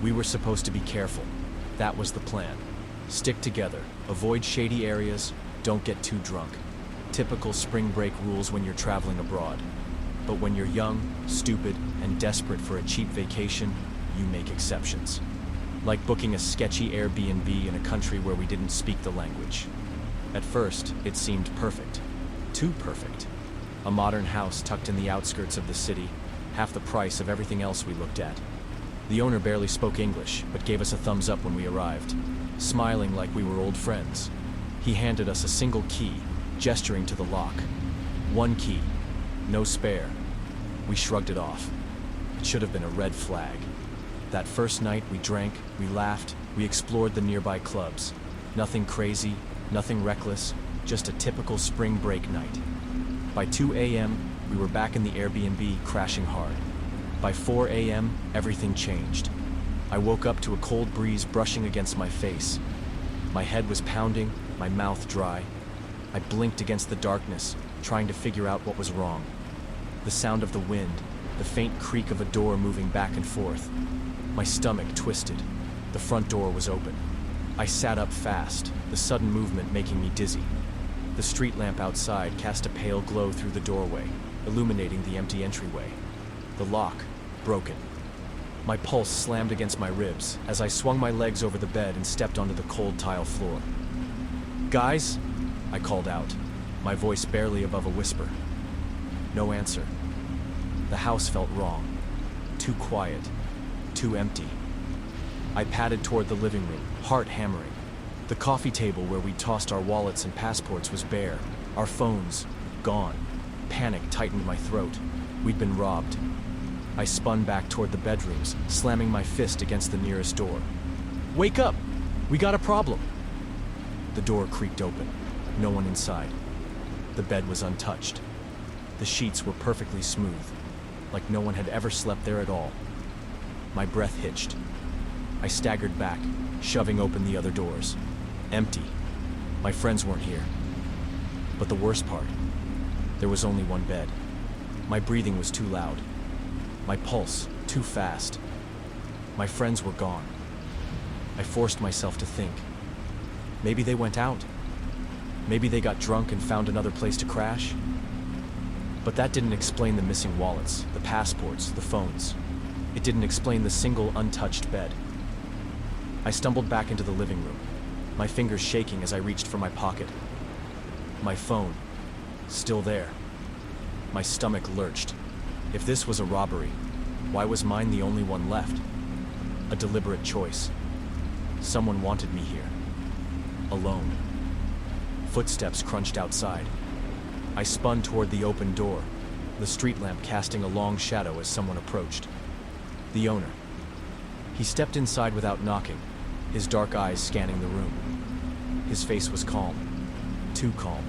We were supposed to be careful. That was the plan. Stick together, avoid shady areas, don't get too drunk. Typical spring break rules when you're traveling abroad. But when you're young, stupid, and desperate for a cheap vacation, you make exceptions. Like booking a sketchy Airbnb in a country where we didn't speak the language. At first, it seemed perfect. Too perfect. A modern house tucked in the outskirts of the city, half the price of everything else we looked at. The owner barely spoke English, but gave us a thumbs up when we arrived, smiling like we were old friends. He handed us a single key, gesturing to the lock. One key, no spare. We shrugged it off. It should have been a red flag. That first night, we drank, we laughed, we explored the nearby clubs. Nothing crazy, nothing reckless, just a typical spring break night. By 2 a.m., we were back in the Airbnb, crashing hard. By 4 a.m., everything changed. I woke up to a cold breeze brushing against my face. My head was pounding, my mouth dry. I blinked against the darkness, trying to figure out what was wrong. The sound of the wind, the faint creak of a door moving back and forth. My stomach twisted. The front door was open. I sat up fast, the sudden movement making me dizzy. The street lamp outside cast a pale glow through the doorway, illuminating the empty entryway. The lock, broken. My pulse slammed against my ribs as I swung my legs over the bed and stepped onto the cold tile floor. "Guys?" I called out, my voice barely above a whisper. No answer. The house felt wrong. Too quiet. Too empty. I padded toward the living room, heart hammering. The coffee table where we tossed our wallets and passports was bare. Our phones, gone. Panic tightened my throat. We'd been robbed. I spun back toward the bedrooms, slamming my fist against the nearest door. "Wake up! We got a problem!" The door creaked open. No one inside. The bed was untouched. The sheets were perfectly smooth, like no one had ever slept there at all. My breath hitched. I staggered back, shoving open the other doors. Empty. My friends weren't here. But the worst part, there was only one bed. My breathing was too loud. My pulse, too fast. My friends were gone. I forced myself to think. Maybe they went out. Maybe they got drunk and found another place to crash. But that didn't explain the missing wallets, the passports, the phones. It didn't explain the single untouched bed. I stumbled back into the living room, my fingers shaking as I reached for my pocket. My phone, still there. My stomach lurched. If this was a robbery, why was mine the only one left? A deliberate choice. Someone wanted me here. Alone. Footsteps crunched outside. I spun toward the open door, the street lamp casting a long shadow as someone approached. The owner. He stepped inside without knocking, his dark eyes scanning the room. His face was calm. Too calm.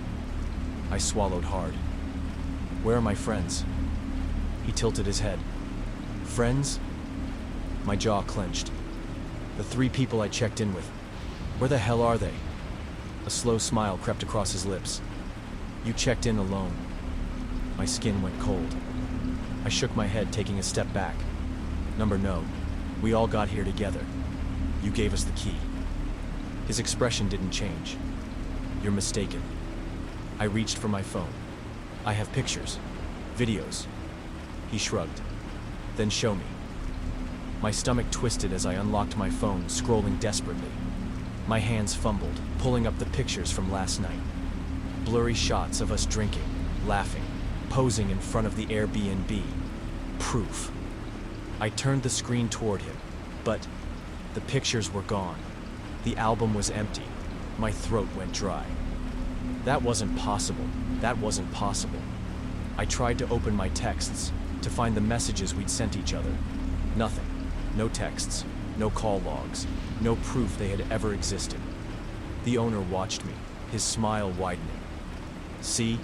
I swallowed hard. "Where are my friends?" He tilted his head. "Friends?" My jaw clenched. The 3 people I checked in with. Where the hell are they? A slow smile crept across his lips. "You checked in alone." My skin went cold. I shook my head, taking a step back. No. We all got here together. You gave us the key." His expression didn't change. "You're mistaken." I reached for my phone. "I have pictures. Videos." He shrugged. "Then show me." My stomach twisted as I unlocked my phone, scrolling desperately. My hands fumbled, pulling up the pictures from last night. Blurry shots of us drinking, laughing, posing in front of the Airbnb. Proof. I turned the screen toward him, but the pictures were gone. The album was empty. My throat went dry. That wasn't possible. That wasn't possible. I tried to open my texts, to find the messages we'd sent each other. Nothing. No texts. No call logs. No proof they had ever existed. The owner watched me, his smile widening. "See?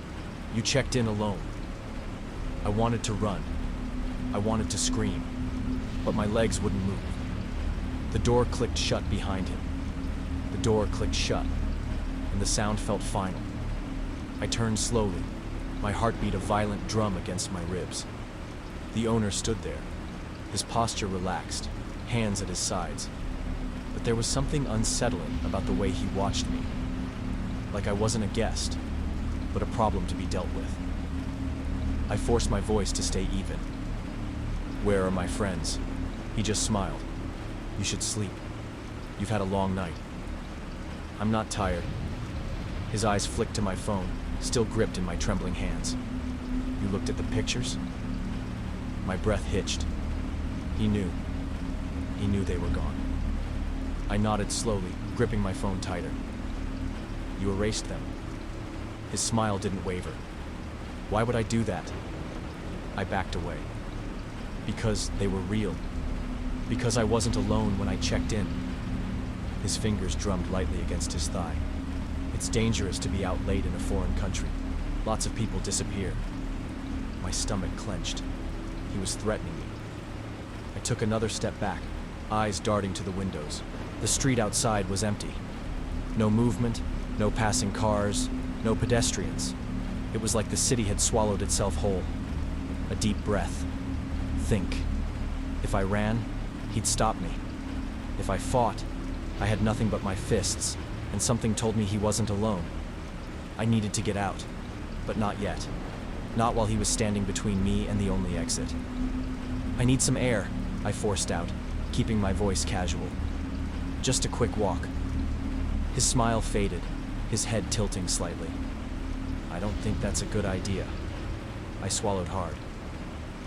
You checked in alone." I wanted to run. I wanted to scream. But my legs wouldn't move. The door clicked shut behind him. The door clicked shut, and the sound felt final. I turned slowly, my heartbeat a violent drum against my ribs. The owner stood there, his posture relaxed, hands at his sides. But there was something unsettling about the way he watched me. Like I wasn't a guest, but a problem to be dealt with. I forced my voice to stay even. "Where are my friends?" He just smiled. "You should sleep. You've had a long night." "I'm not tired." His eyes flicked to my phone, still gripped in my trembling hands. "You looked at the pictures?" My breath hitched. He knew. He knew they were gone. I nodded slowly, gripping my phone tighter. "You erased them." His smile didn't waver. "Why would I do that?" I backed away. "Because they were real. Because I wasn't alone when I checked in." His fingers drummed lightly against his thigh. "It's dangerous to be out late in a foreign country. Lots of people disappear." My stomach clenched. He was threatening me. I took another step back, eyes darting to the windows. The street outside was empty. No movement, no passing cars, no pedestrians. It was like the city had swallowed itself whole. A deep breath. Think. If I ran, he'd stop me. If I fought, I had nothing but my fists, and something told me he wasn't alone. I needed to get out, but not yet. Not while he was standing between me and the only exit. "I need some air," I forced out, keeping my voice casual. "Just a quick walk." His smile faded, his head tilting slightly. "I don't think that's a good idea." I swallowed hard.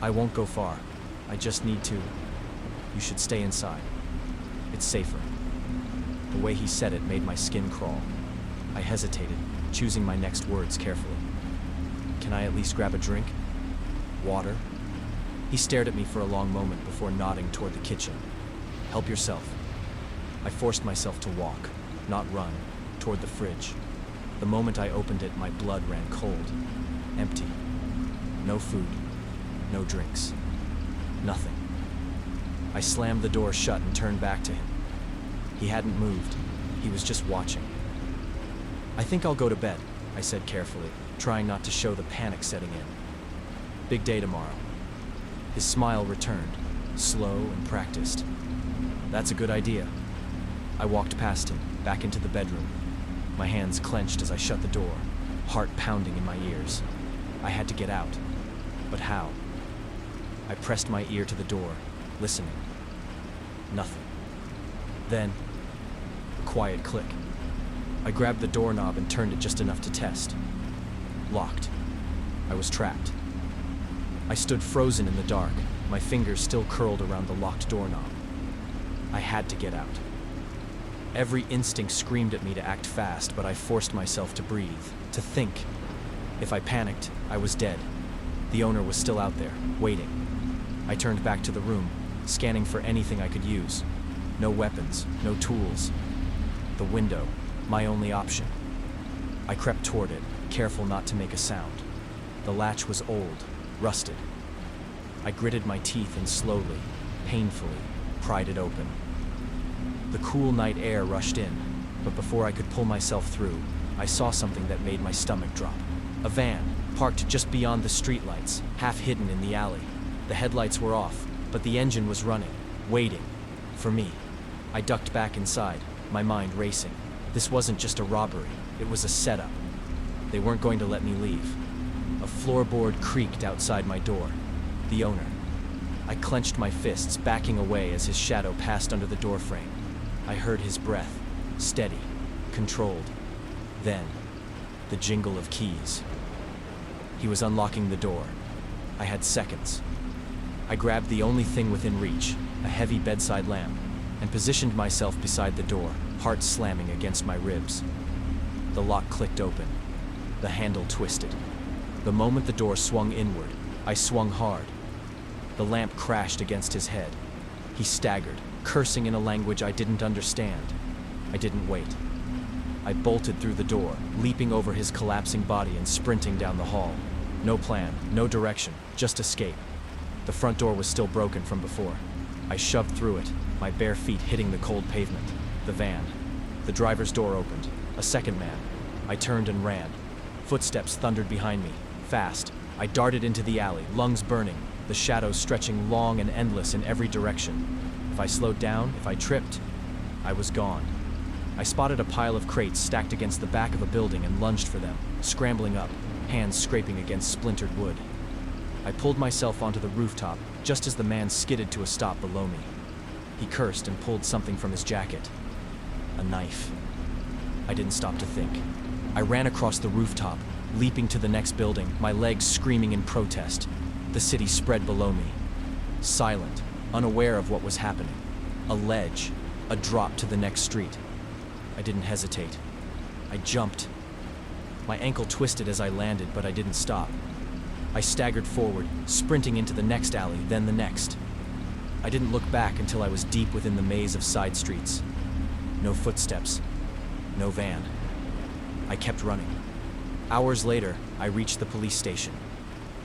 "I won't go far. I just need to. You should stay inside. It's safer." The way he said it made my skin crawl. I hesitated, choosing my next words carefully. "Can I at least grab a drink? Water?" He stared at me for a long moment before nodding toward the kitchen. "Help yourself." I forced myself to walk, not run, toward the fridge. The moment I opened it, my blood ran cold. Empty. No food. No drinks. Nothing. I slammed the door shut and turned back to him. He hadn't moved. He was just watching. "I think I'll go to bed," I said carefully, trying not to show the panic setting in. "Big day tomorrow." His smile returned, slow and practiced. "That's a good idea." I walked past him, back into the bedroom. My hands clenched as I shut the door, heart pounding in my ears. I had to get out. But how? I pressed my ear to the door, listening. Nothing. Then, a quiet click. I grabbed the doorknob and turned it just enough to test. Locked. I was trapped. I stood frozen in the dark, my fingers still curled around the locked doorknob. I had to get out. Every instinct screamed at me to act fast, but I forced myself to breathe, to think. If I panicked, I was dead. The owner was still out there, waiting. I turned back to the room, scanning for anything I could use. No weapons, no tools. The window, my only option. I crept toward it, careful not to make a sound. The latch was old, rusted. I gritted my teeth and slowly, painfully, pried it open. The cool night air rushed in, but before I could pull myself through, I saw something that made my stomach drop. A van, parked just beyond the streetlights, half hidden in the alley. The headlights were off, but the engine was running, waiting, for me. I ducked back inside, my mind racing. This wasn't just a robbery, it was a setup. They weren't going to let me leave. A floorboard creaked outside my door. The owner. I clenched my fists, backing away as his shadow passed under the doorframe. I heard his breath, steady, controlled. Then, the jingle of keys. He was unlocking the door. I had seconds. I grabbed the only thing within reach, a heavy bedside lamp, and positioned myself beside the door, heart slamming against my ribs. The lock clicked open. The handle twisted. The moment the door swung inward, I swung hard. The lamp crashed against his head. He staggered, cursing in a language I didn't understand. I didn't wait. I bolted through the door, leaping over his collapsing body and sprinting down the hall. No plan, no direction, just escape. The front door was still broken from before. I shoved through it, my bare feet hitting the cold pavement. The van. The driver's door opened. A second man. I turned and ran. Footsteps thundered behind me. Fast. I darted into the alley, lungs burning, the shadows stretching long and endless in every direction. If I slowed down, if I tripped, I was gone. I spotted a pile of crates stacked against the back of a building and lunged for them, scrambling up, hands scraping against splintered wood. I pulled myself onto the rooftop just as the man skidded to a stop below me. He cursed and pulled something from his jacket. A knife. I didn't stop to think. I ran across the rooftop, leaping to the next building, my legs screaming in protest. The city spread below me. Silent, unaware of what was happening. A ledge, a drop to the next street. I didn't hesitate. I jumped. My ankle twisted as I landed, but I didn't stop. I staggered forward, sprinting into the next alley, then the next. I didn't look back until I was deep within the maze of side streets. No footsteps. No van. I kept running. Hours later, I reached the police station.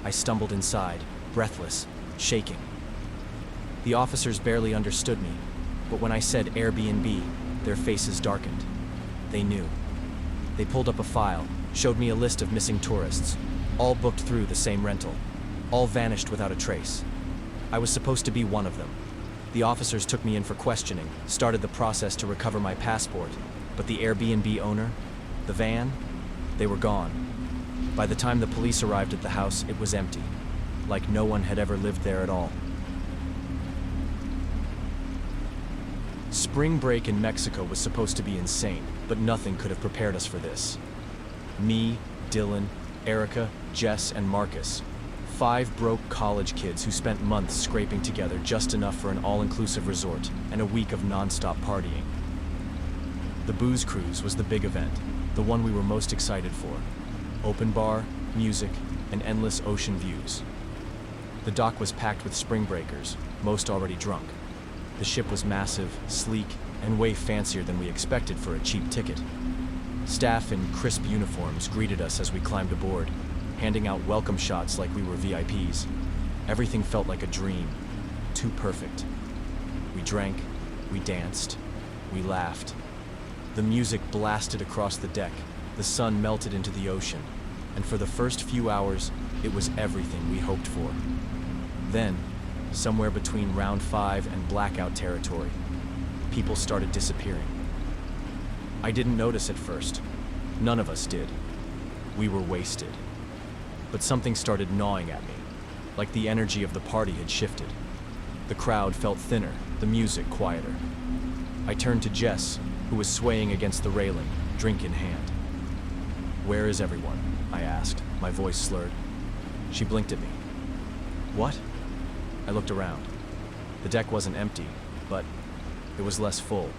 I stumbled inside, breathless, shaking. The officers barely understood me, but when I said Airbnb, their faces darkened. They knew. They pulled up a file, showed me a list of missing tourists, all booked through the same rental, all vanished without a trace. I was supposed to be one of them. The officers took me in for questioning, started the process to recover my passport, but the Airbnb owner, the van, they were gone. By the time the police arrived at the house, it was empty, like no one had ever lived there at all. Spring break in Mexico was supposed to be insane, but nothing could have prepared us for this. Me, Dylan, Erica, Jess, and Marcus. 5 broke college kids who spent months scraping together just enough for an all-inclusive resort and a week of non-stop partying. The booze cruise was the big event, the one we were most excited for. Open bar, music, and endless ocean views. The dock was packed with spring breakers, most already drunk. The ship was massive, sleek, and way fancier than we expected for a cheap ticket. Staff in crisp uniforms greeted us as we climbed aboard, handing out welcome shots like we were VIPs. Everything felt like a dream, too perfect. We drank, we danced, we laughed. The music blasted across the deck, the sun melted into the ocean, and for the first few hours, it was everything we hoped for. Then, somewhere between round 5 and blackout territory, people started disappearing. I didn't notice at first. None of us did. We were wasted. But something started gnawing at me, like the energy of the party had shifted. The crowd felt thinner, the music quieter. I turned to Jess, who was swaying against the railing, drink in hand. "Where is everyone?" I asked, my voice slurred. She blinked at me. "What?" I looked around. The deck wasn't empty, but it was less full.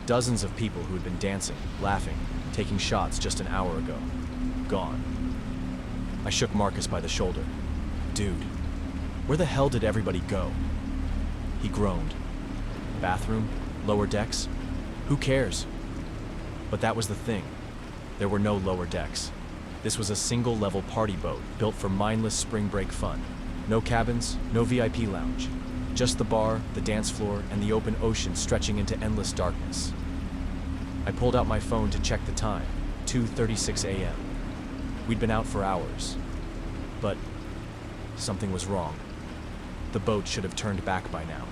Dozens of people who had been dancing, laughing, taking shots just an hour ago. Gone. I shook Marcus by the shoulder. "Dude, where the hell did everybody go?" He groaned. "Bathroom? Lower decks? Who cares?" But that was the thing. There were no lower decks. This was a single-level party boat built for mindless spring break fun. No cabins, no VIP lounge. Just the bar, the dance floor, and the open ocean stretching into endless darkness. I pulled out my phone to check the time, 2:36 a.m. We'd been out for hours. But something was wrong. The boat should have turned back by now.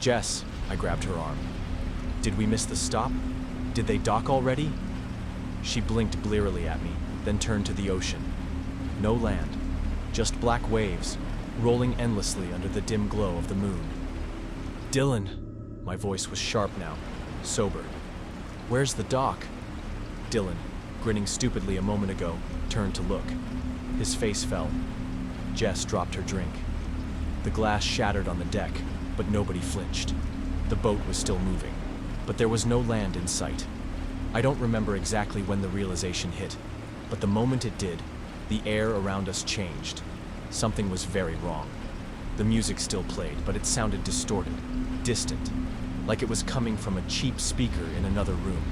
"Jess," I grabbed her arm. "Did we miss the stop? Did they dock already?" She blinked blearily at me, then turned to the ocean. No land, just black waves, rolling endlessly under the dim glow of the moon. "Dylan," my voice was sharp now, sober. "Where's the dock?" Dylan, grinning stupidly a moment ago, turned to look. His face fell. Jess dropped her drink. The glass shattered on the deck, but nobody flinched. The boat was still moving, but there was no land in sight. I don't remember exactly when the realization hit, but the moment it did, the air around us changed. Something was very wrong. The music still played, but it sounded distorted, distant, like it was coming from a cheap speaker in another room.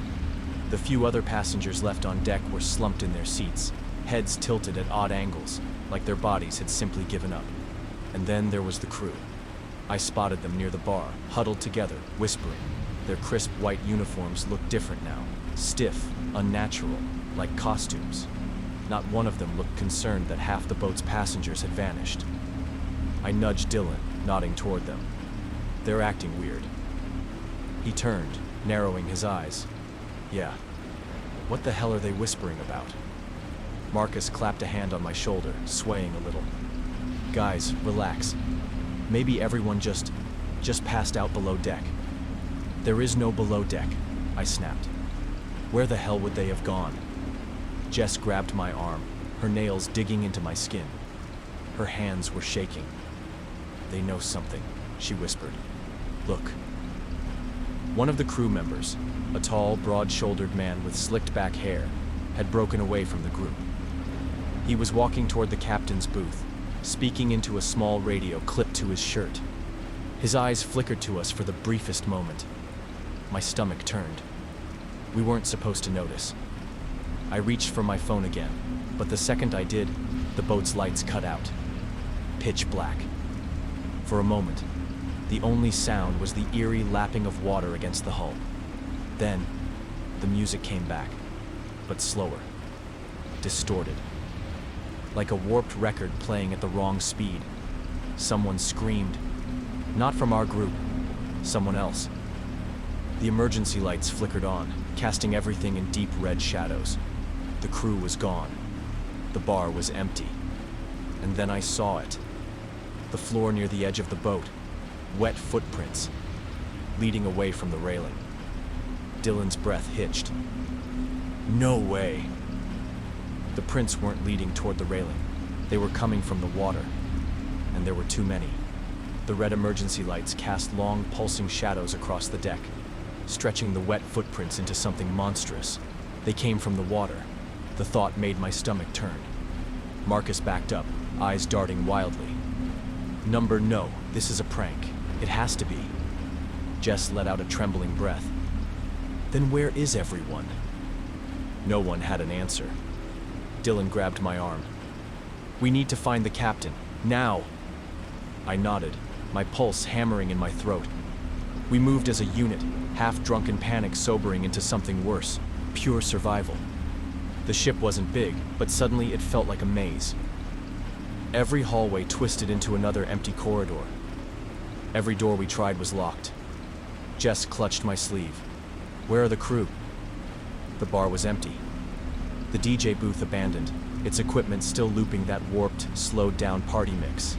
The few other passengers left on deck were slumped in their seats, heads tilted at odd angles, like their bodies had simply given up. And then there was the crew. I spotted them near the bar, huddled together, whispering. Their crisp white uniforms looked different now, stiff, unnatural, like costumes. Not one of them looked concerned that half the boat's passengers had vanished. I nudged Dylan, nodding toward them. They're acting weird. He turned, narrowing his eyes. Yeah. What the hell are they whispering about? Marcus clapped a hand on my shoulder, swaying a little. Guys, relax. Maybe everyone just passed out below deck. There is no below deck, I snapped. Where the hell would they have gone? Jess grabbed my arm, her nails digging into my skin. Her hands were shaking. They know something, she whispered. Look. One of the crew members, a tall, broad-shouldered man with slicked back hair, had broken away from the group. He was walking toward the captain's booth, speaking into a small radio clipped to his shirt. His eyes flickered to us for the briefest moment. My stomach turned. We weren't supposed to notice. I reached for my phone again, but the second I did, the boat's lights cut out. Pitch black. For a moment, the only sound was the eerie lapping of water against the hull. Then, the music came back, but slower, distorted. Like a warped record playing at the wrong speed. Someone screamed. Not from our group, someone else. The emergency lights flickered on, casting everything in deep red shadows. The crew was gone. The bar was empty. And then I saw it. The floor near the edge of the boat. Wet footprints, leading away from the railing. Dylan's breath hitched. No way. The prints weren't leading toward the railing. They were coming from the water. And there were too many. The red emergency lights cast long, pulsing shadows across the deck, stretching the wet footprints into something monstrous. They came from the water. The thought made my stomach turn. Marcus backed up, eyes darting wildly. No, this is a prank. It has to be. Jess let out a trembling breath. Then where is everyone? No one had an answer. Dylan grabbed my arm. We need to find the captain, now. I nodded, my pulse hammering in my throat. We moved as a unit, half-drunken panic sobering into something worse, pure survival. The ship wasn't big, but suddenly it felt like a maze. Every hallway twisted into another empty corridor. Every door we tried was locked. Jess clutched my sleeve. Where are the crew? The bar was empty. The DJ booth abandoned, its equipment still looping that warped, slowed-down party mix.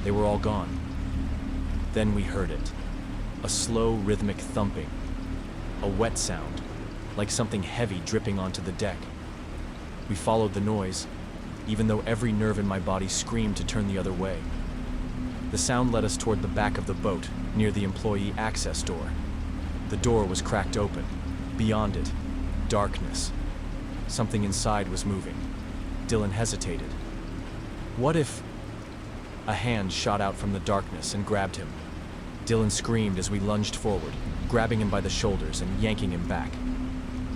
They were all gone. Then we heard it. A slow, rhythmic thumping. A wet sound, like something heavy dripping onto the deck. We followed the noise, even though every nerve in my body screamed to turn the other way. The sound led us toward the back of the boat, near the employee access door. The door was cracked open. Beyond it, darkness. Something inside was moving. Dylan hesitated. What if... A hand shot out from the darkness and grabbed him. Dylan screamed as we lunged forward, grabbing him by the shoulders and yanking him back.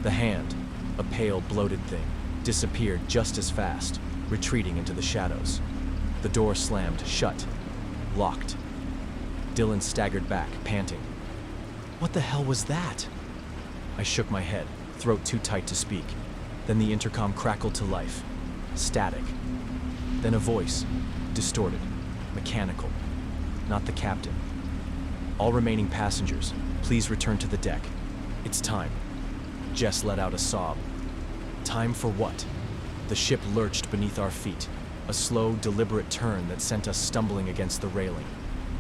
The hand, a pale, bloated thing, disappeared just as fast, retreating into the shadows. The door slammed shut, locked. Dylan staggered back, panting. What the hell was that? I shook my head, throat too tight to speak. Then the intercom crackled to life. Static. Then a voice, distorted, mechanical. Not the captain. All remaining passengers, please return to the deck. It's time. Jess let out a sob. Time for what? The ship lurched beneath our feet, a slow, deliberate turn that sent us stumbling against the railing.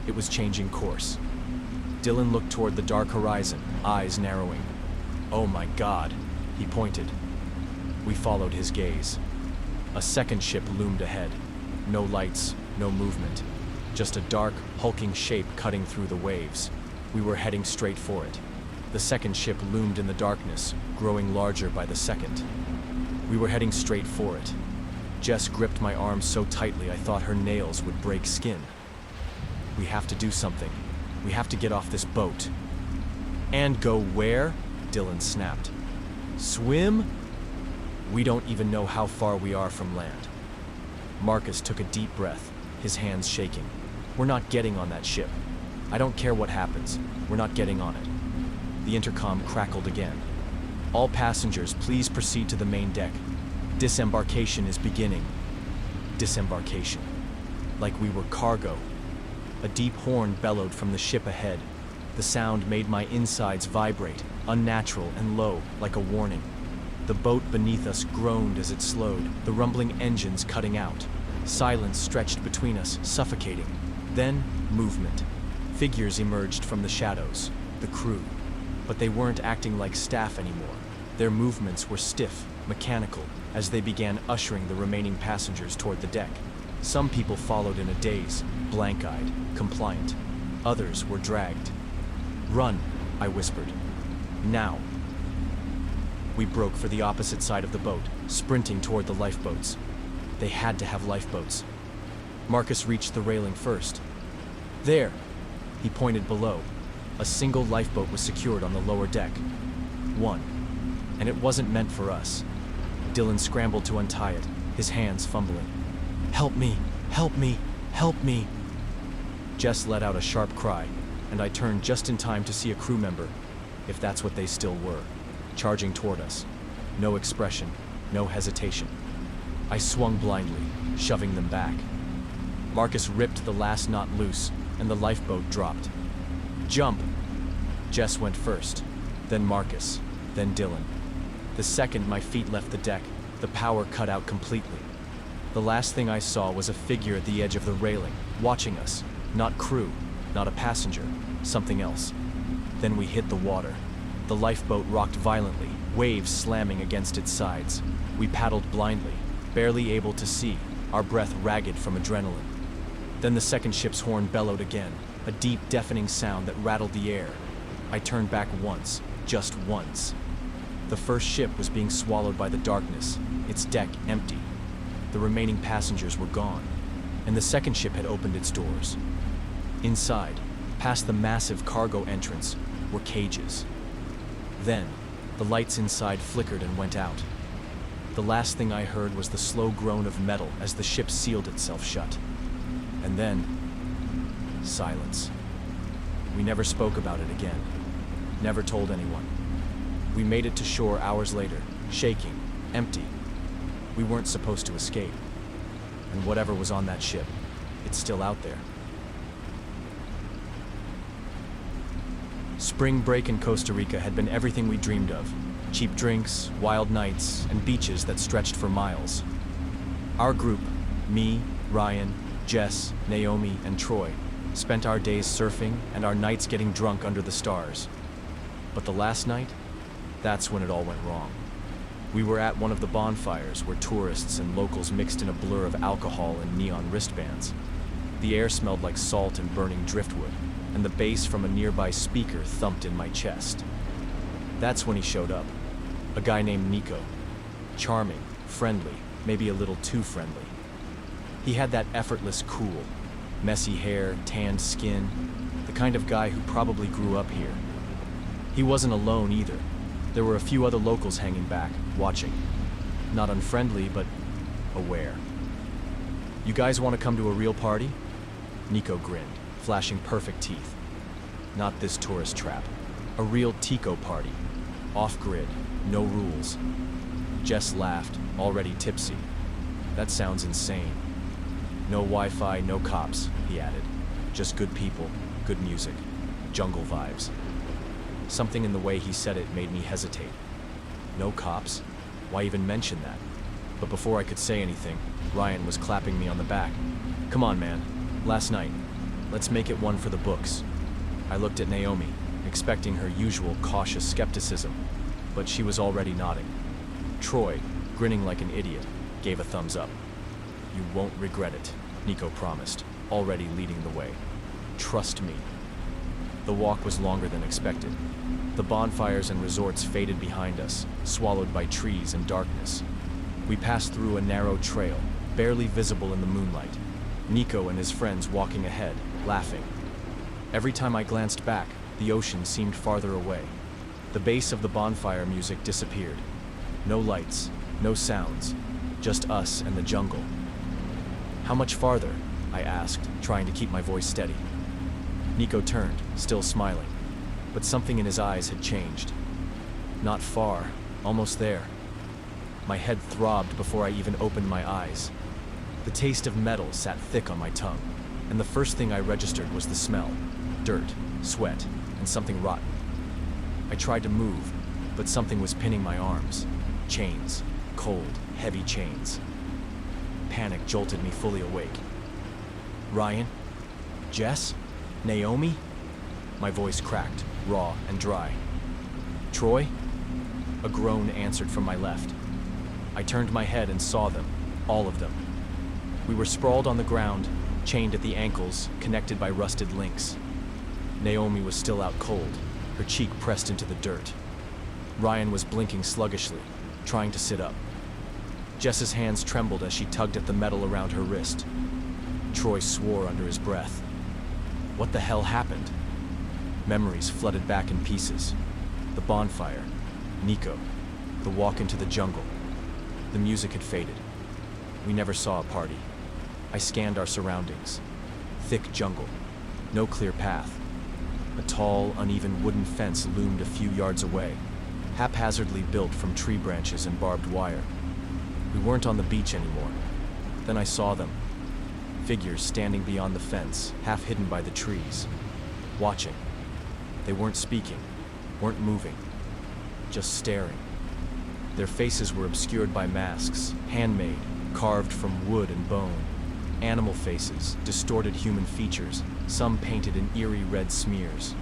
It was changing course. Dylan looked toward the dark horizon, eyes narrowing. Oh my God, he pointed. We followed his gaze. A second ship loomed ahead. No lights, no movement. Just a dark, hulking shape cutting through the waves. We were heading straight for it. The second ship loomed in the darkness, growing larger by the second. We were heading straight for it. Jess gripped my arm so tightly I thought her nails would break skin. We have to do something. We have to get off this boat. And go where? Dylan snapped. Swim? We don't even know how far we are from land. Marcus took a deep breath, his hands shaking. We're not getting on that ship. I don't care what happens. We're not getting on it. The intercom crackled again. All passengers, please proceed to the main deck. Disembarkation is beginning. Disembarkation. Like we were cargo. A deep horn bellowed from the ship ahead. The sound made my insides vibrate, unnatural and low, like a warning. The boat beneath us groaned as it slowed, the rumbling engines cutting out. Silence stretched between us, suffocating. Then, movement. Figures emerged from the shadows, the crew. But they weren't acting like staff anymore. Their movements were stiff, mechanical, as they began ushering the remaining passengers toward the deck. Some people followed in a daze, blank-eyed, compliant. Others were dragged. "Run," I whispered. "Now." We broke for the opposite side of the boat, sprinting toward the lifeboats. They had to have lifeboats. Marcus reached the railing first. "There!" He pointed below. A single lifeboat was secured on the lower deck. One. And it wasn't meant for us. Dylan scrambled to untie it, his hands fumbling. "Help me! Help me! Help me!" Jess let out a sharp cry, and I turned just in time to see a crew member, if that's what they still were, charging toward us. No expression, no hesitation. I swung blindly, shoving them back. Marcus ripped the last knot loose, and the lifeboat dropped. "Jump!" Jess went first, then Marcus, then Dylan. The second my feet left the deck, the power cut out completely. The last thing I saw was a figure at the edge of the railing, watching us. Not crew, not a passenger, something else. Then we hit the water. The lifeboat rocked violently, waves slamming against its sides. We paddled blindly, barely able to see, our breath ragged from adrenaline. Then the second ship's horn bellowed again, a deep, deafening sound that rattled the air. I turned back once, just once. The first ship was being swallowed by the darkness, its deck empty. The remaining passengers were gone, and the second ship had opened its doors. Inside, past the massive cargo entrance, were cages. Then, the lights inside flickered and went out. The last thing I heard was the slow groan of metal as the ship sealed itself shut. And then, silence. We never spoke about it again. Never told anyone. We made it to shore hours later, shaking, empty. We weren't supposed to escape. And whatever was on that ship, it's still out there. Spring break in Costa Rica had been everything we dreamed of. Cheap drinks, wild nights, and beaches that stretched for miles. Our group, me, Ryan, Jess, Naomi, and Troy, spent our days surfing and our nights getting drunk under the stars. But the last night, that's when it all went wrong. We were at one of the bonfires where tourists and locals mixed in a blur of alcohol and neon wristbands. The air smelled like salt and burning driftwood, and the bass from a nearby speaker thumped in my chest. That's when he showed up. A guy named Nico. Charming, friendly, maybe a little too friendly. He had that effortless cool, messy hair, tanned skin, the kind of guy who probably grew up here. He wasn't alone either. There were a few other locals hanging back, watching. Not unfriendly, but aware. "You guys want to come to a real party?" Nico grinned, flashing perfect teeth. "Not this tourist trap. A real Tico party. Off-grid, no rules." Jess laughed, already tipsy. "That sounds insane." "No Wi-Fi, no cops," he added. "Just good people, good music, jungle vibes." Something in the way he said it made me hesitate. No cops? Why even mention that? But before I could say anything, Ryan was clapping me on the back. "Come on, man. Last night. Let's make it one for the books." I looked at Naomi, expecting her usual cautious skepticism, but she was already nodding. Troy, grinning like an idiot, gave a thumbs up. "You won't regret it," Nico promised, already leading the way. "Trust me." The walk was longer than expected. The bonfires and resorts faded behind us, swallowed by trees and darkness. We passed through a narrow trail, barely visible in the moonlight. Nico and his friends walking ahead, laughing. Every time I glanced back, the ocean seemed farther away. The bass of the bonfire music disappeared. No lights, no sounds, just us and the jungle. "How much farther?" I asked, trying to keep my voice steady. Nico turned, still smiling, but something in his eyes had changed. "Not far, almost there." My head throbbed before I even opened my eyes. The taste of metal sat thick on my tongue. and the first thing I registered was the smell: dirt, sweat, and something rotten. I tried to move, but something was pinning my arms. Chains. Cold, heavy chains. Panic jolted me fully awake. Ryan? Jess? Naomi? My voice cracked, raw and dry. Troy? A groan answered from my left. I turned my head and saw them, all of them. We were sprawled on the ground, chained at the ankles, connected by rusted links. Naomi was still out cold, her cheek pressed into the dirt. Ryan was blinking sluggishly, trying to sit up. Jess's hands trembled as she tugged at the metal around her wrist. Troy swore under his breath. What the hell happened? Memories flooded back in pieces. The bonfire, Nico, the walk into the jungle. The music had faded. We never saw a party. I scanned our surroundings. Thick jungle, no clear path. A tall, uneven wooden fence loomed a few yards away, haphazardly built from tree branches and barbed wire. We weren't on the beach anymore. Then I saw them. Figures standing beyond the fence, half hidden by the trees. Watching. They weren't speaking, weren't moving, just staring. Their faces were obscured by masks, handmade, carved from wood and bone. Animal faces, distorted human features, some painted in eerie red smears.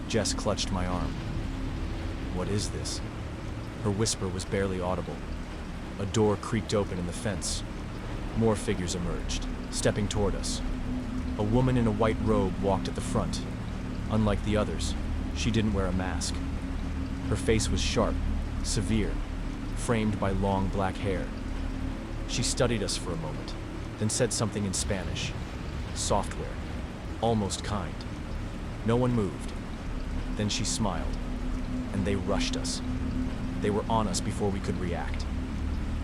Jess clutched my arm. What is this? Her whisper was barely audible. A door creaked open in the fence. More figures emerged, stepping toward us. A woman in a white robe walked at the front. Unlike the others, she didn't wear a mask. Her face was sharp, severe, framed by long black hair. She studied us for a moment, then said something in Spanish. Software, almost kind. No one moved. Then she smiled, and they rushed us. They were on us before we could react.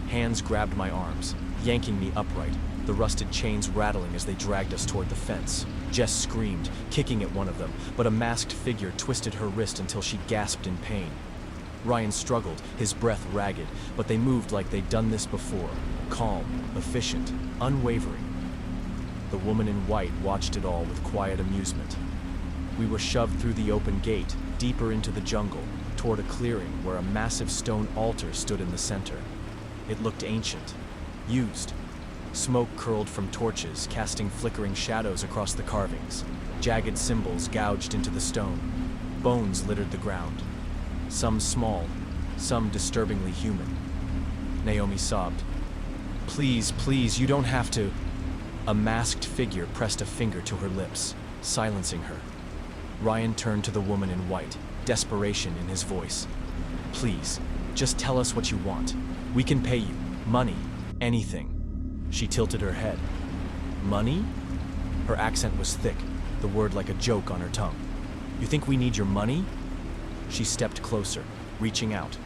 Hands grabbed my arms, yanking me upright, the rusted chains rattling as they dragged us toward the fence. Jess screamed, kicking at one of them, but a masked figure twisted her wrist until she gasped in pain. Ryan struggled, his breath ragged, but they moved like they'd done this before, calm, efficient, unwavering. The woman in white watched it all with quiet amusement. We were shoved through the open gate, deeper into the jungle, toward a clearing where a massive stone altar stood in the center. It looked ancient, used. Smoke curled from torches, casting flickering shadows across the carvings. Jagged symbols gouged into the stone. Bones littered the ground. Some small, some disturbingly human. Naomi sobbed. Please, please, you don't have to. A masked figure pressed a finger to her lips, silencing her. Ryan turned to the woman in white, desperation in his voice. Please, just tell us what you want. We can pay you. Money. Anything. She tilted her head. Money? Her accent was thick, the word like a joke on her tongue. You think we need your money? She stepped closer, reaching out.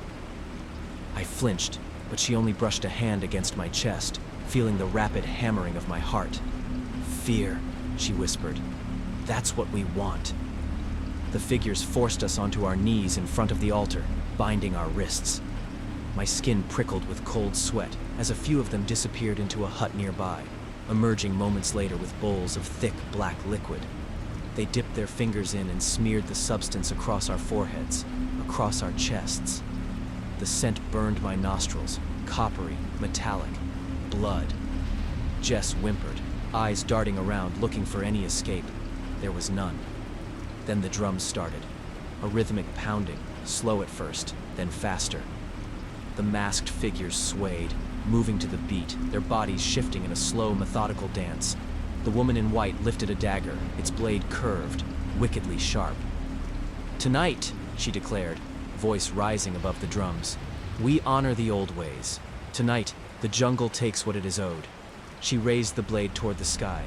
I flinched, but she only brushed a hand against my chest, feeling the rapid hammering of my heart. Fear, she whispered. That's what we want. The figures forced us onto our knees in front of the altar, binding our wrists. My skin prickled with cold sweat as a few of them disappeared into a hut nearby, emerging moments later with bowls of thick black liquid. They dipped their fingers in and smeared the substance across our foreheads, across our chests. The scent burned my nostrils, coppery, metallic, blood. Jess whimpered, eyes darting around looking for any escape. There was none. Then the drums started, a rhythmic pounding, slow at first, then faster. The masked figures swayed, moving to the beat, their bodies shifting in a slow, methodical dance. The woman in white lifted a dagger, its blade curved, wickedly sharp. Tonight, she declared, voice rising above the drums, we honor the old ways. Tonight, the jungle takes what it is owed. She raised the blade toward the sky.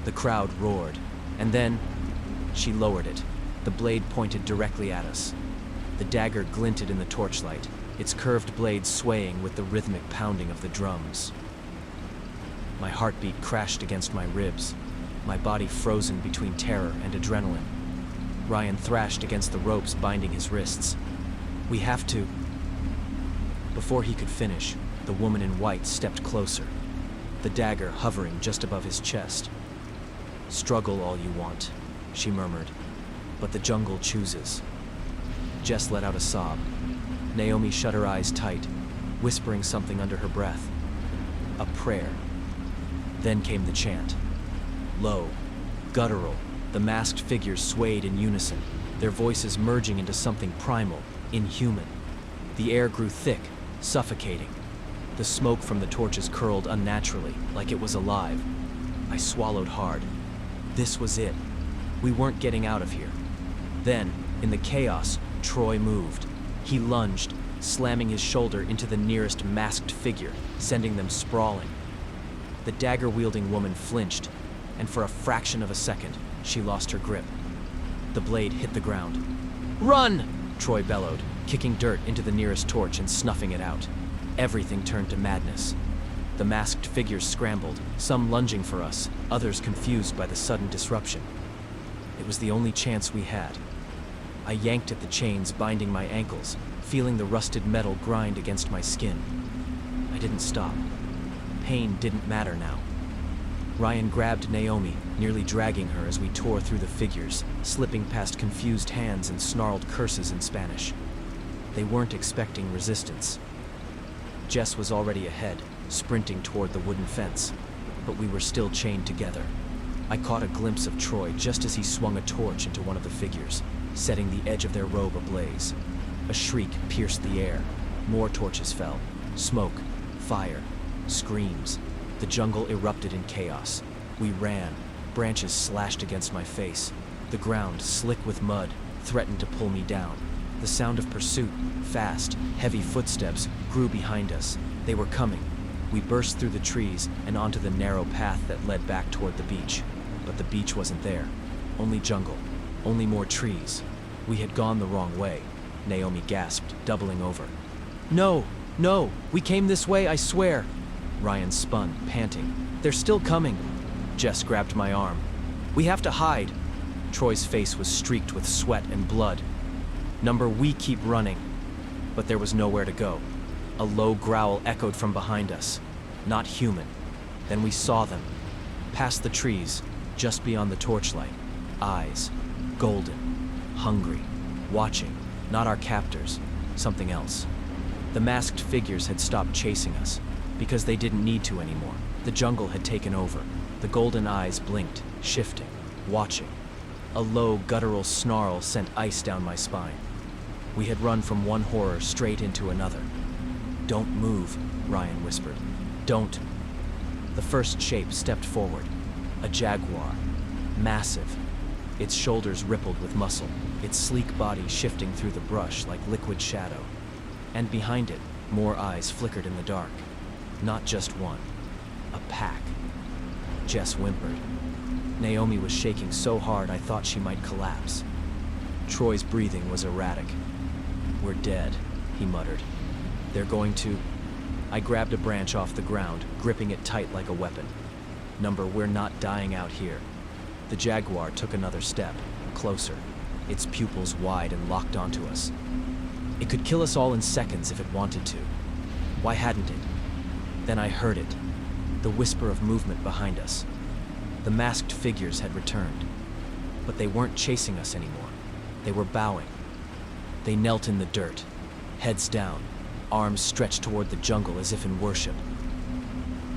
The crowd roared, and then she lowered it. The blade pointed directly at us. The dagger glinted in the torchlight, its curved blade swaying with the rhythmic pounding of the drums. My heartbeat crashed against my ribs, my body frozen between terror and adrenaline. Ryan thrashed against the ropes binding his wrists. We have to. Before he could finish, the woman in white stepped closer, the dagger hovering just above his chest. Struggle all you want, she murmured, but the jungle chooses. Jess let out a sob. Naomi shut her eyes tight, whispering something under her breath. A prayer. Then came the chant. Low, guttural, the masked figures swayed in unison, their voices merging into something primal, inhuman. The air grew thick, suffocating. The smoke from the torches curled unnaturally, like it was alive. I swallowed hard. This was it. We weren't getting out of here. Then, in the chaos, Troy moved. He lunged, slamming his shoulder into the nearest masked figure, sending them sprawling. The dagger-wielding woman flinched, and for a fraction of a second, she lost her grip. The blade hit the ground. "Run!" Troy bellowed, kicking dirt into the nearest torch and snuffing it out. Everything turned to madness. The masked figures scrambled, some lunging for us, others confused by the sudden disruption. It was the only chance we had. I yanked at the chains binding my ankles, feeling the rusted metal grind against my skin. I didn't stop. Pain didn't matter now. Ryan grabbed Naomi, nearly dragging her as we tore through the figures, slipping past confused hands and snarled curses in Spanish. They weren't expecting resistance. Jess was already ahead, sprinting toward the wooden fence, but we were still chained together. I caught a glimpse of Troy just as he swung a torch into one of the figures, setting the edge of their robe ablaze. A shriek pierced the air. More torches fell. Smoke, fire, screams. The jungle erupted in chaos. We ran. Branches slashed against my face. The ground, slick with mud, threatened to pull me down. The sound of pursuit, fast, heavy footsteps, grew behind us. They were coming. We burst through the trees and onto the narrow path that led back toward the beach. But the beach wasn't there. Only jungle. Only more trees. We had gone the wrong way. Naomi gasped, doubling over. "No! No! We came this way, I swear!" Ryan spun, panting. "They're still coming!" Jess grabbed my arm. "We have to hide!" Troy's face was streaked with sweat and blood. We keep running." But there was nowhere to go. A low growl echoed from behind us. Not human. Then we saw them. Past the trees, just beyond the torchlight. Eyes. Golden. Hungry. Watching. Not our captors. Something else. The masked figures had stopped chasing us, because they didn't need to anymore. The jungle had taken over. The golden eyes blinked, shifting, watching. A low, guttural snarl sent ice down my spine. We had run from one horror straight into another. "Don't move," Ryan whispered. "Don't." The first shape stepped forward. A jaguar. Massive. Its shoulders rippled with muscle, its sleek body shifting through the brush like liquid shadow. And behind it, more eyes flickered in the dark. Not just one. A pack. Jess whimpered. Naomi was shaking so hard I thought she might collapse. Troy's breathing was erratic. "We're dead," he muttered. "They're going to..." I grabbed a branch off the ground, gripping it tight like a weapon. We're not dying out here." The jaguar took another step, closer, its pupils wide and locked onto us. It could kill us all in seconds if it wanted to. Why hadn't it? Then I heard it, the whisper of movement behind us. The masked figures had returned, but they weren't chasing us anymore. They were bowing. They knelt in the dirt, heads down, arms stretched toward the jungle as if in worship.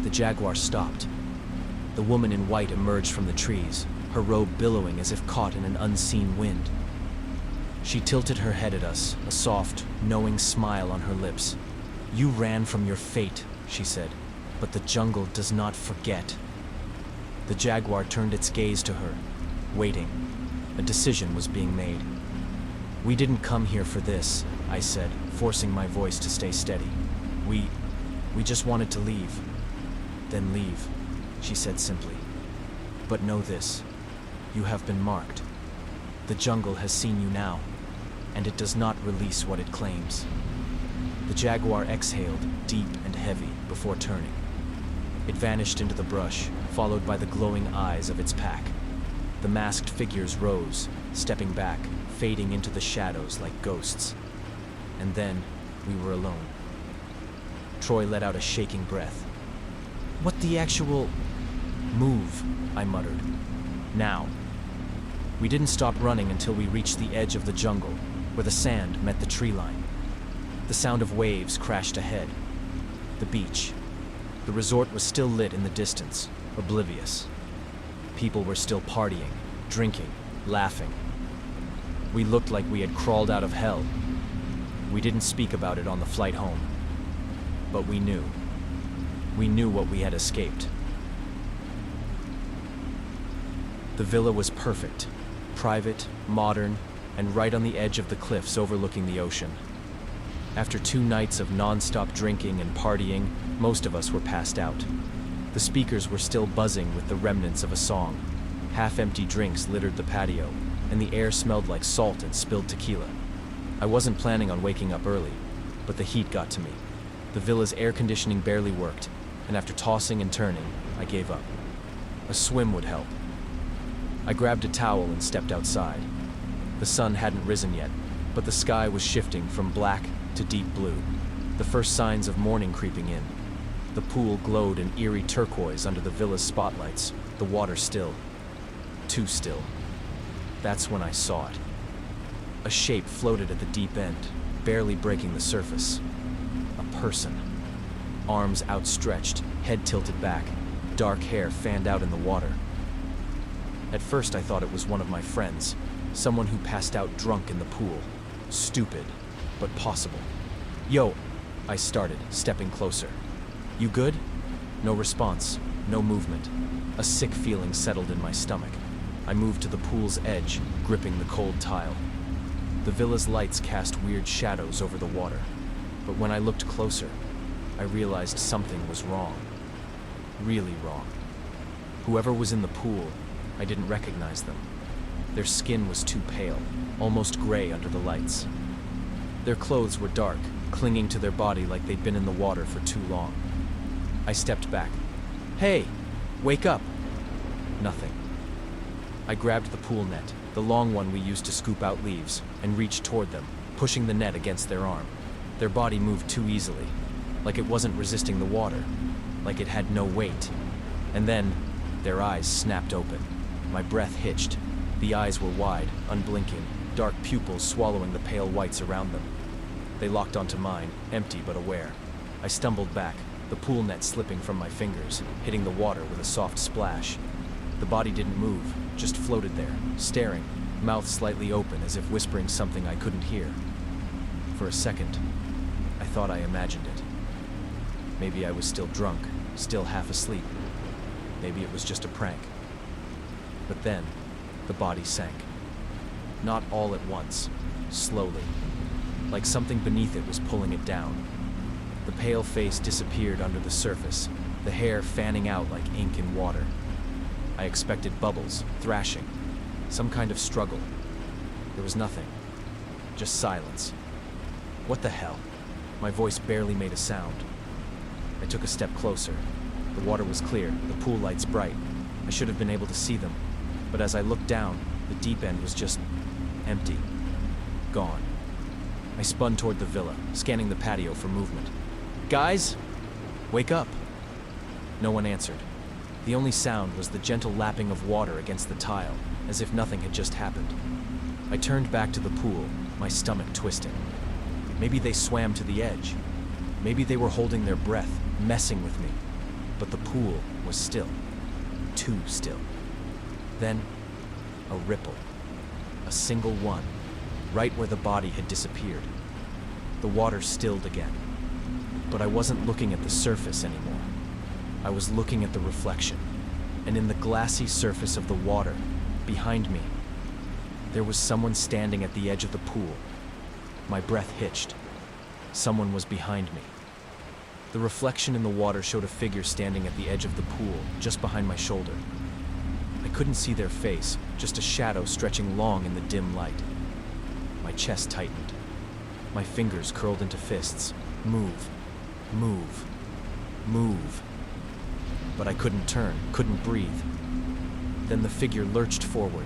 The jaguar stopped. The woman in white emerged from the trees, her robe billowing as if caught in an unseen wind. She tilted her head at us, a soft, knowing smile on her lips. "You ran from your fate," she said, "but the jungle does not forget." The jaguar turned its gaze to her, waiting. A decision was being made. "We didn't come here for this," I said, forcing my voice to stay steady. We just wanted to leave." "Then leave," she said simply. "But know this, you have been marked. The jungle has seen you now, and it does not release what it claims." The jaguar exhaled, deep and heavy, before turning. It vanished into the brush, followed by the glowing eyes of its pack. The masked figures rose, stepping back, fading into the shadows like ghosts. And then, we were alone. Troy let out a shaking breath. "What the actual..." "Move," I muttered. Now. We didn't stop running until we reached the edge of the jungle, where the sand met the tree line. The sound of waves crashed ahead. The beach. The resort was still lit in the distance, oblivious. People were still partying, drinking, laughing. We looked like we had crawled out of hell. We didn't speak about it on the flight home. But we knew. We knew what we had escaped. The villa was perfect, private, modern, and right on the edge of the cliffs overlooking the ocean. After 2 nights of non-stop drinking and partying, most of us were passed out. The speakers were still buzzing with the remnants of a song. Half-empty drinks littered the patio, and the air smelled like salt and spilled tequila. I wasn't planning on waking up early, but the heat got to me. The villa's air conditioning barely worked, and after tossing and turning, I gave up. A swim would help. I grabbed a towel and stepped outside. The sun hadn't risen yet, but the sky was shifting from black to deep blue, the first signs of morning creeping in. The pool glowed an eerie turquoise under the villa's spotlights, the water still. Too still. That's when I saw it. A shape floated at the deep end, barely breaking the surface. A person. Arms outstretched, head tilted back, dark hair fanned out in the water. At first I thought it was one of my friends, someone who passed out drunk in the pool. Stupid, but possible. Yo, I started, stepping closer. You good? No response, no movement. A sick feeling settled in my stomach. I moved to the pool's edge, gripping the cold tile. The villa's lights cast weird shadows over the water, but when I looked closer, I realized something was wrong. Really wrong. Whoever was in the pool, I didn't recognize them. Their skin was too pale, almost gray under the lights. Their clothes were dark, clinging to their body like they'd been in the water for too long. I stepped back. Hey, wake up! Nothing. I grabbed the pool net, the long one we used to scoop out leaves, and reached toward them, pushing the net against their arm. Their body moved too easily, like it wasn't resisting the water, like it had no weight. And then, their eyes snapped open. My breath hitched. The eyes were wide, unblinking, dark pupils swallowing the pale whites around them. They locked onto mine, empty but aware. I stumbled back, the pool net slipping from my fingers, hitting the water with a soft splash. The body didn't move, just floated there, staring, mouth slightly open as if whispering something I couldn't hear. For a second, I thought I imagined it. Maybe I was still drunk, still half asleep. Maybe it was just a prank. But then, the body sank. Not all at once, slowly, like something beneath it was pulling it down. The pale face disappeared under the surface, the hair fanning out like ink in water. I expected bubbles, thrashing, some kind of struggle. There was nothing, just silence. What the hell? My voice barely made a sound. I took a step closer. The water was clear, the pool lights bright. I should have been able to see them, but as I looked down, the deep end was just empty. Gone. I spun toward the villa, scanning the patio for movement. Guys, wake up! No one answered. The only sound was the gentle lapping of water against the tile, as if nothing had just happened. I turned back to the pool, my stomach twisting. Maybe they swam to the edge. Maybe they were holding their breath, messing with me. But the pool was still. Too still. Then, a ripple. A single one, right where the body had disappeared. The water stilled again. But I wasn't looking at the surface anymore. I was looking at the reflection, and in the glassy surface of the water, behind me, there was someone standing at the edge of the pool. My breath hitched. Someone was behind me. The reflection in the water showed a figure standing at the edge of the pool, just behind my shoulder. I couldn't see their face, just a shadow stretching long in the dim light. My chest tightened. My fingers curled into fists. Move. Move. Move. But I couldn't turn, couldn't breathe. Then the figure lurched forward.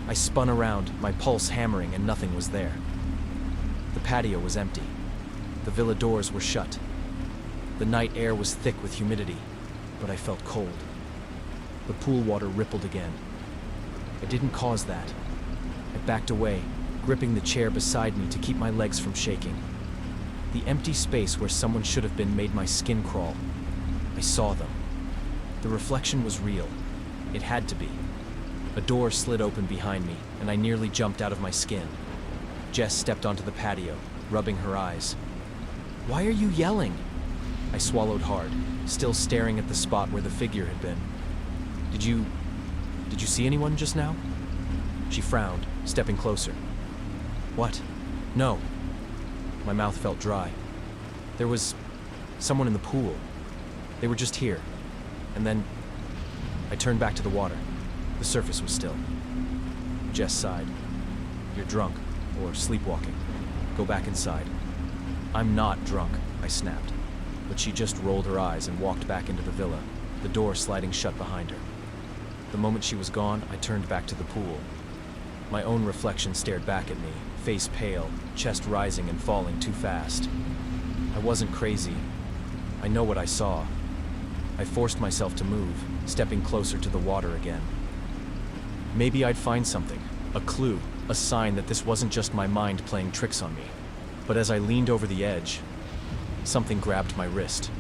I spun around, my pulse hammering, and nothing was there. The patio was empty. The villa doors were shut. The night air was thick with humidity, but I felt cold. The pool water rippled again, I didn't cause that. I backed away, gripping the chair beside me to keep my legs from shaking. The empty space where someone should have been made my skin crawl. I saw them. The reflection was real. It had to be. A door slid open behind me, and I nearly jumped out of my skin. Jess stepped onto the patio, rubbing her eyes. "Why are you yelling?" I swallowed hard, still staring at the spot where the figure had been. Did you see anyone just now?" She frowned, stepping closer. "What? No." My mouth felt dry. "There was someone in the pool. They were just here. And then I turned back to the water. The surface was still." Jess sighed. "You're drunk, or sleepwalking. Go back inside." "I'm not drunk," I snapped. But she just rolled her eyes and walked back into the villa, the door sliding shut behind her. The moment she was gone, I turned back to the pool. My own reflection stared back at me, face pale, chest rising and falling too fast. I wasn't crazy. I know what I saw. I forced myself to move, stepping closer to the water again. Maybe I'd find something, a clue, a sign that this wasn't just my mind playing tricks on me. But as I leaned over the edge, something grabbed my wrist.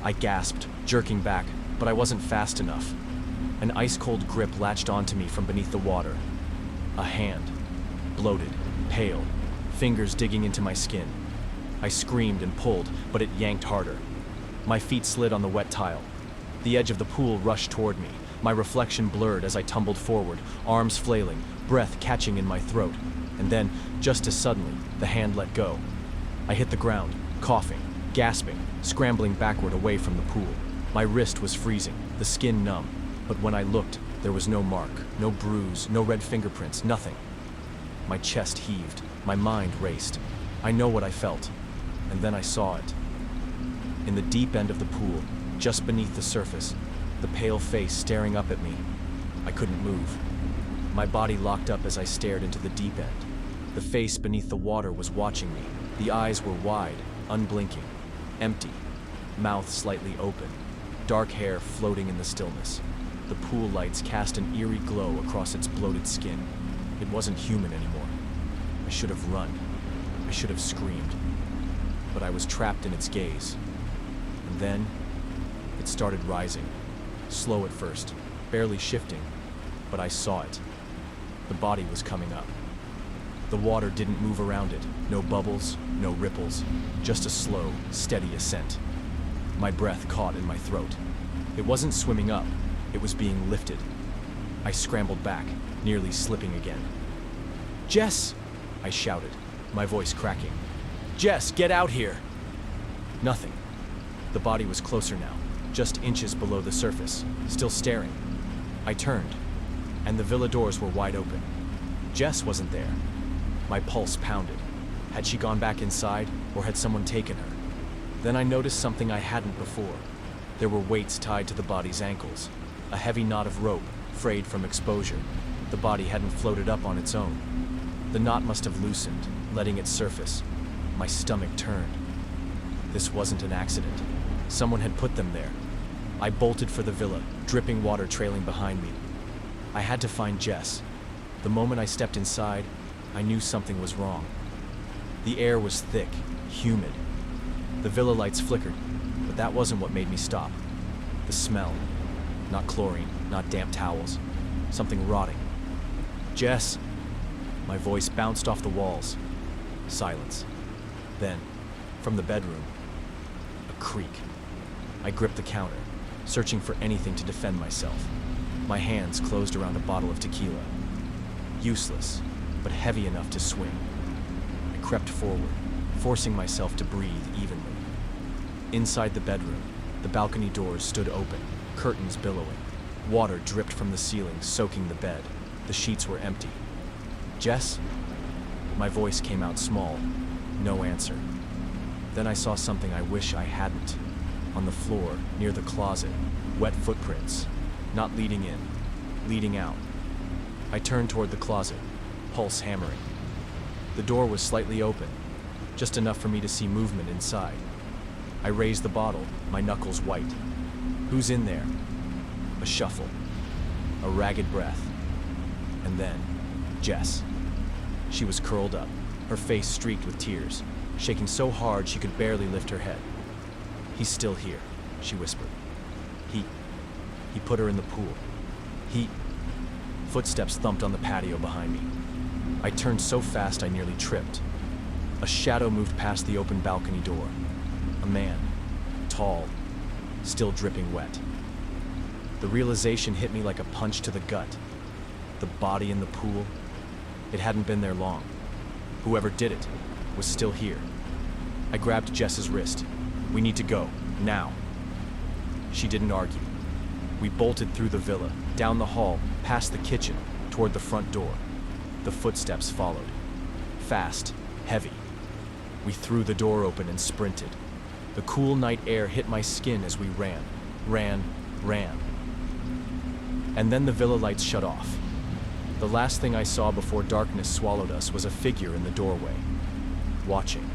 I gasped, jerking back, but I wasn't fast enough. An ice-cold grip latched onto me from beneath the water. A hand, bloated, pale, fingers digging into my skin. I screamed and pulled, but it yanked harder. My feet slid on the wet tile. The edge of the pool rushed toward me. My reflection blurred as I tumbled forward, arms flailing, breath catching in my throat. And then, just as suddenly, the hand let go. I hit the ground, coughing, gasping, scrambling backward away from the pool. My wrist was freezing, the skin numb. But when I looked, there was no mark, no bruise, no red fingerprints, nothing. My chest heaved, my mind raced. I know what I felt, and then I saw it. In the deep end of the pool, just beneath the surface, the pale face staring up at me. I couldn't move. My body locked up as I stared into the deep end. The face beneath the water was watching me. The eyes were wide, unblinking, empty, mouth slightly open, dark hair floating in the stillness. The pool lights cast an eerie glow across its bloated skin. It wasn't human anymore. I should have run. I should have screamed. But I was trapped in its gaze. And then, it started rising. Slow at first, barely shifting, but I saw it. The body was coming up. The water didn't move around it. No bubbles, no ripples, just a slow, steady ascent. My breath caught in my throat. It wasn't swimming up. It was being lifted. I scrambled back, nearly slipping again. "Jess!" I shouted, my voice cracking. "Jess, get out here!" Nothing. The body was closer now, just inches below the surface, still staring. I turned, and the villa doors were wide open. Jess wasn't there. My pulse pounded. Had she gone back inside, or had someone taken her? Then I noticed something I hadn't before. There were weights tied to the body's ankles. A heavy knot of rope, frayed from exposure. The body hadn't floated up on its own. The knot must have loosened, letting it surface. My stomach turned. This wasn't an accident. Someone had put them there. I bolted for the villa, dripping water trailing behind me. I had to find Jess. The moment I stepped inside, I knew something was wrong. The air was thick, humid. The villa lights flickered, but that wasn't what made me stop. The smell. Not chlorine, not damp towels. Something rotting. "Jess!" My voice bounced off the walls. Silence. Then, from the bedroom, a creak. I gripped the counter, searching for anything to defend myself. My hands closed around a bottle of tequila. Useless, but heavy enough to swing. I crept forward, forcing myself to breathe evenly. Inside the bedroom, the balcony doors stood open, curtains billowing. Water dripped from the ceiling, soaking the bed. The sheets were empty. "Jess?" My voice came out small. No answer. Then I saw something I wish I hadn't. On the floor, near the closet, wet footprints. Not leading in, leading out. I turned toward the closet, pulse hammering. The door was slightly open, just enough for me to see movement inside. I raised the bottle, my knuckles white. "Who's in there?" A shuffle. A ragged breath. And then, Jess. She was curled up, her face streaked with tears, shaking so hard she could barely lift her head. "He's still here," she whispered. He put her in the pool. Footsteps thumped on the patio behind me. I turned so fast I nearly tripped. A shadow moved past the open balcony door. A man, tall, still dripping wet. The realization hit me like a punch to the gut. The body in the pool, it hadn't been there long. Whoever did it was still here. I grabbed Jess's wrist. "We need to go, now." She didn't argue. We bolted through the villa, down the hall, past the kitchen, toward the front door. The footsteps followed. Fast, heavy. We threw the door open and sprinted. The cool night air hit my skin as we ran. And then the villa lights shut off. The last thing I saw before darkness swallowed us was a figure in the doorway, watching.